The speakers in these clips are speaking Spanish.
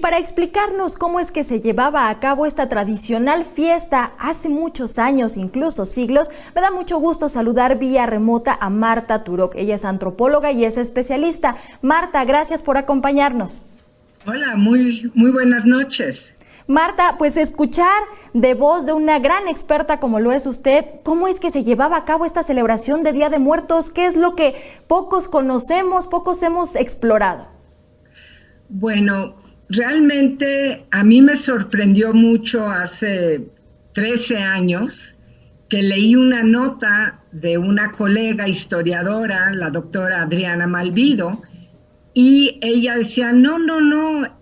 para explicarnos cómo es que se llevaba a cabo esta tradicional fiesta hace muchos años, incluso siglos, me da mucho gusto saludar vía remota a Marta Turok. Ella es antropóloga y es especialista. Marta, gracias por acompañarnos. Hola, muy buenas noches. Marta, pues escuchar de voz de una gran experta como lo es usted, ¿cómo es que se llevaba a cabo esta celebración de Día de Muertos? ¿Qué es lo que pocos conocemos, pocos hemos explorado? Bueno, realmente a mí me sorprendió mucho hace 13 años que leí una nota de una colega historiadora, la doctora Adriana Malvido, y ella decía, no,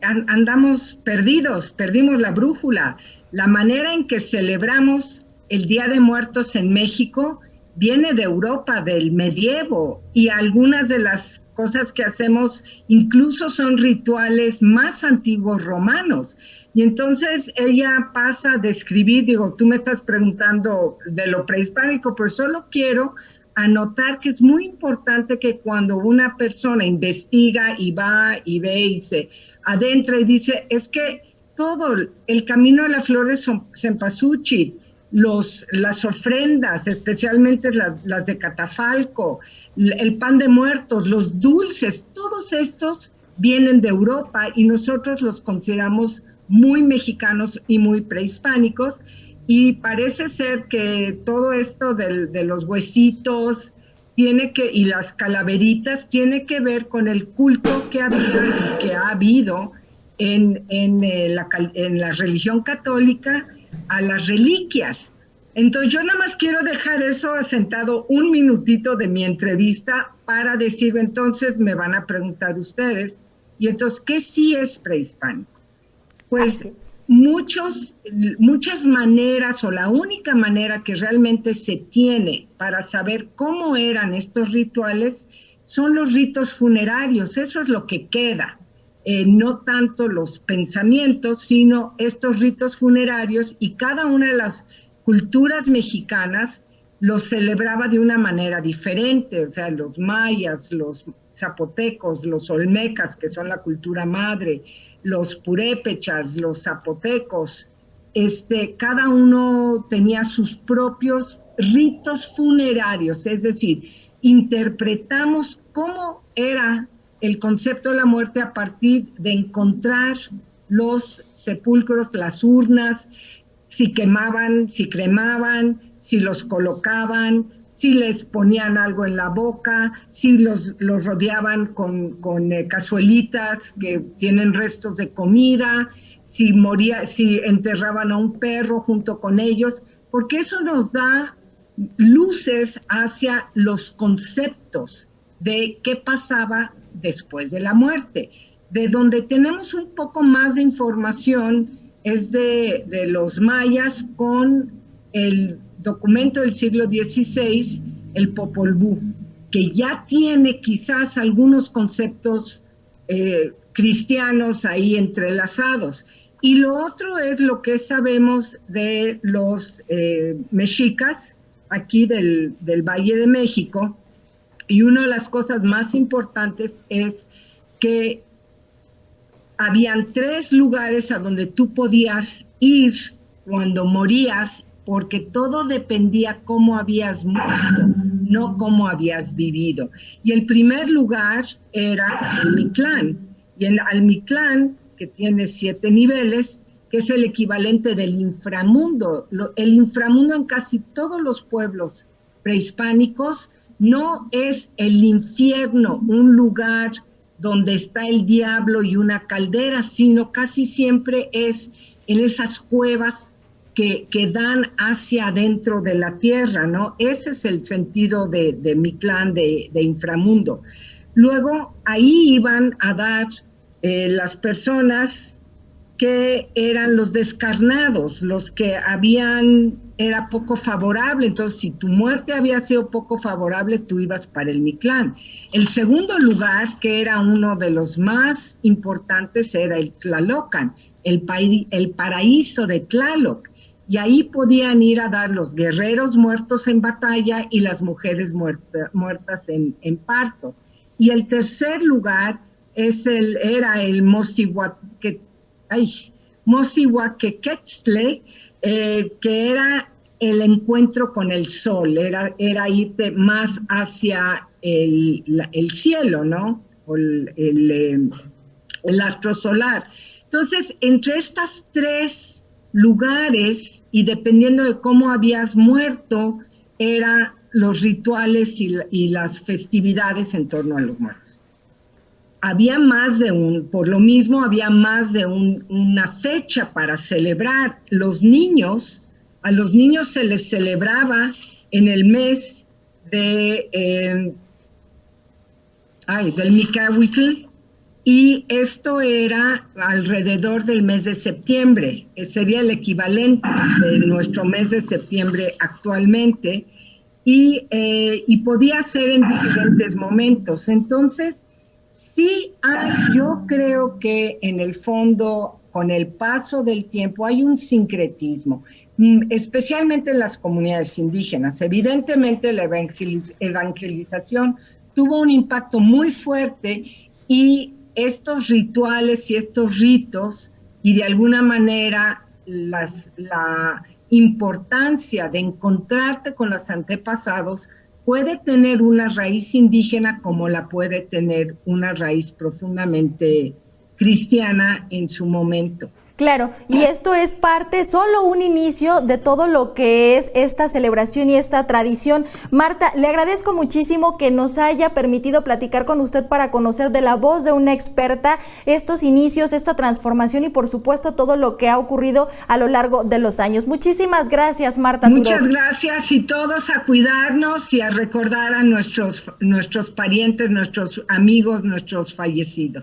andamos perdidos, perdimos la brújula. La manera en que celebramos el Día de Muertos en México viene de Europa, del medievo, y algunas de las cosas que hacemos incluso son rituales más antiguos romanos. Y entonces ella pasa a describir, digo, tú me estás preguntando de lo prehispánico, pero solo quiero anotar que es muy importante que cuando una persona investiga y va y ve y se adentra y dice, es que todo el camino de la flor de cempasúchil, las ofrendas, especialmente las de catafalco, el pan de muertos, los dulces, todos estos vienen de Europa y nosotros los consideramos muy mexicanos y muy prehispánicos. Y parece ser que todo esto de los huesitos y las calaveritas tiene que ver con el culto que había y que ha habido en la religión católica a las reliquias. Entonces yo nada más quiero dejar eso asentado un minutito de mi entrevista para decir, entonces me van a preguntar ustedes, y entonces, ¿qué sí es prehispánico? Pues muchas maneras, o la única manera que realmente se tiene para saber cómo eran estos rituales son los ritos funerarios. Eso es lo que queda, no tanto los pensamientos, sino estos ritos funerarios, y cada una de las culturas mexicanas los celebraba de una manera diferente. O sea, los mayas, los zapotecos, los olmecas, que son la cultura madre, los purépechas, los zapotecos, cada uno tenía sus propios ritos funerarios, es decir, interpretamos cómo era el concepto de la muerte a partir de encontrar los sepulcros, las urnas, si quemaban, si cremaban, si los colocaban, si les ponían algo en la boca, si los rodeaban con cazuelitas que tienen restos de comida, si enterraban a un perro junto con ellos, porque eso nos da luces hacia los conceptos de qué pasaba después de la muerte. De donde tenemos un poco más de información es de los mayas con el documento del siglo XVI, el Popol Vuh, que ya tiene quizás algunos conceptos cristianos ahí entrelazados. Y lo otro es lo que sabemos de los mexicas, aquí del Valle de México, y una de las cosas más importantes es que habían 3 lugares a donde tú podías ir cuando morías, porque todo dependía cómo habías muerto, no cómo habías vivido. Y el primer lugar era Almitlán, y en Almitlán, que tiene 7 niveles, que es el equivalente del inframundo. El inframundo en casi todos los pueblos prehispánicos no es el infierno, un lugar donde está el diablo y una caldera, sino casi siempre es en esas cuevas que dan hacia adentro de la tierra, ¿no? Ese es el sentido de Mictlán, de inframundo. Luego, ahí iban a dar las personas que eran los descarnados, los que era poco favorable. Entonces, si tu muerte había sido poco favorable, tú ibas para el Mictlán. El segundo lugar, que era uno de los más importantes, era el Tlalocan, el paraíso de Tlaloc. Y ahí podían ir a dar los guerreros muertos en batalla y las mujeres muertas en parto. Y el tercer lugar era el Mocihuatlán, que Mosihuaquequetztle, que era el encuentro con el sol, era irte más hacia el cielo, ¿no? O el astro solar. Entonces, entre estas tres lugares, y dependiendo de cómo habías muerto, eran los rituales y las festividades en torno a los muertos. Había más de por lo mismo había más de una fecha para celebrar. A los niños se les celebraba en el mes del Micahuitl, y esto era alrededor del mes de septiembre. Sería el equivalente de nuestro mes de septiembre actualmente, y podía ser en diferentes momentos. Entonces, sí, yo creo que en el fondo, con el paso del tiempo, hay un sincretismo, especialmente en las comunidades indígenas. Evidentemente, la evangelización tuvo un impacto muy fuerte, y estos rituales y estos ritos, y de alguna manera la importancia de encontrarte con los antepasados, puede tener una raíz indígena como la puede tener una raíz profundamente cristiana en su momento. Claro, y esto es solo un inicio de todo lo que es esta celebración y esta tradición. Marta, le agradezco muchísimo que nos haya permitido platicar con usted para conocer de la voz de una experta estos inicios, esta transformación y por supuesto todo lo que ha ocurrido a lo largo de los años. Muchísimas gracias, Marta. Muchas gracias, y todos a cuidarnos y a recordar a nuestros parientes, nuestros amigos, nuestros fallecidos.